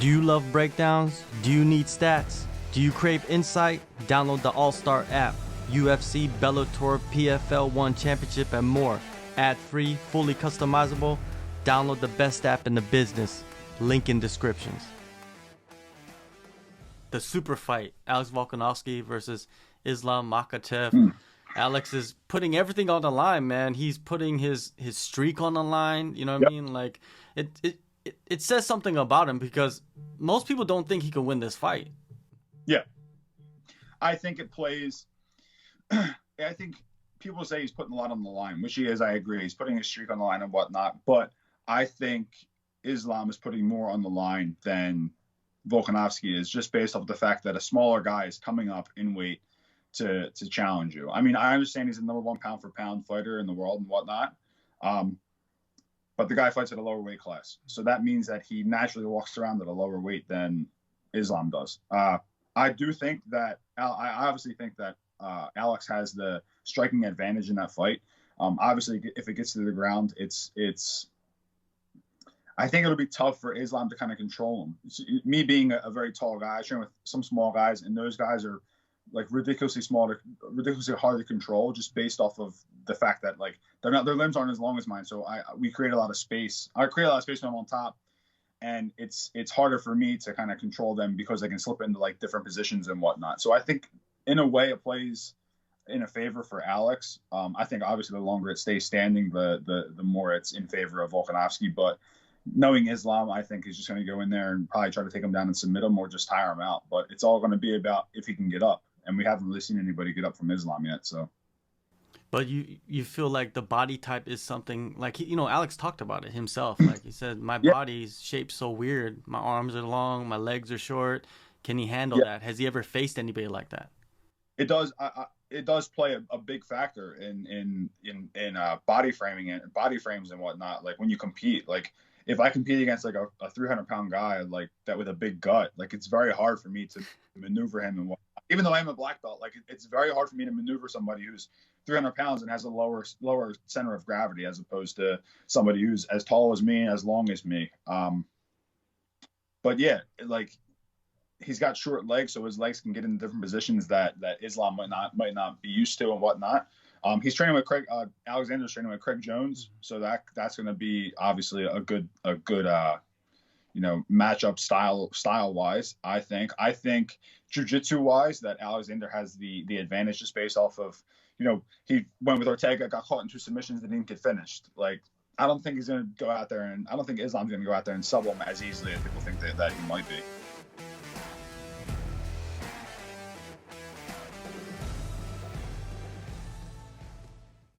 Do you love breakdowns? Do you need stats? Do you crave insight? Download the AllStar app. UFC, Bellator, PFL 1 Championship, and more. Ad-free, fully customizable. Download the best app in the business. Link in descriptions. The super fight, Alex Volkanovski versus Islam Makhachev. Alex is putting everything on the line, man. He's putting his streak on the line. You know what I mean? Like, it says something about him because most people don't think he can win this fight. Yeah. I think it plays I think people say he's putting a lot on the line, which he is. I agree. He's putting his streak on the line and whatnot. But I think Islam is putting more on the line than Volkanovski is, just based off the fact that a smaller guy is coming up in weight to challenge you. I mean, I understand he's the number one pound for pound fighter in the world and whatnot. But the guy fights at a lower weight class. So that means that he naturally walks around at a lower weight than Islam does. I do think that, I obviously think that Alex has the striking advantage in that fight. Obviously, if it gets to the ground, I think it'll be tough for Islam to kind of control him. Me being a very tall guy, I train with some small guys, and those guys are like ridiculously small, ridiculously hard to control, just based off of the fact that like their limbs aren't as long as mine. So we create a lot of space. I create a lot of space when I'm on top, and it's harder for me to kind of control them because they can slip into like different positions and whatnot. So I think in a way it plays in a favor for Alex. I think obviously the longer it stays standing, the more it's in favor of Volkanovski. But knowing Islam, I think he's just going to go in there and probably try to take him down and submit him or just tire him out. But it's all going to be about if he can get up. And we haven't really seen anybody get up from Islam yet. So, but you feel like the body type is something like Alex talked about it himself. Like he said, my body's shaped so weird. My arms are long, my legs are short. Can he handle that? Has he ever faced anybody like that? It does. It does play a big factor in body framing and body frames and whatnot. Like when you compete, like if I compete against like a 300-pound guy like that with a big gut, like it's very hard for me to maneuver him and whatnot. Even though I'm a black belt, like it's very hard for me to maneuver somebody who's 300 pounds and has a lower center of gravity as opposed to somebody who's as tall as me, as long as me. But yeah, like he's got short legs, so his legs can get in different positions that Islam might not be used to and whatnot. He's training with Craig. Alexander's training with Craig Jones, so that's going to be obviously a good matchup style wise. I think jiu-jitsu wise that Alexander has the advantage just based off of, he went with Ortega, got caught in 2 submissions and didn't get finished. Like, I don't think he's going to go out there, and I don't think Islam's going to go out there and sub him as easily as people think that he might be.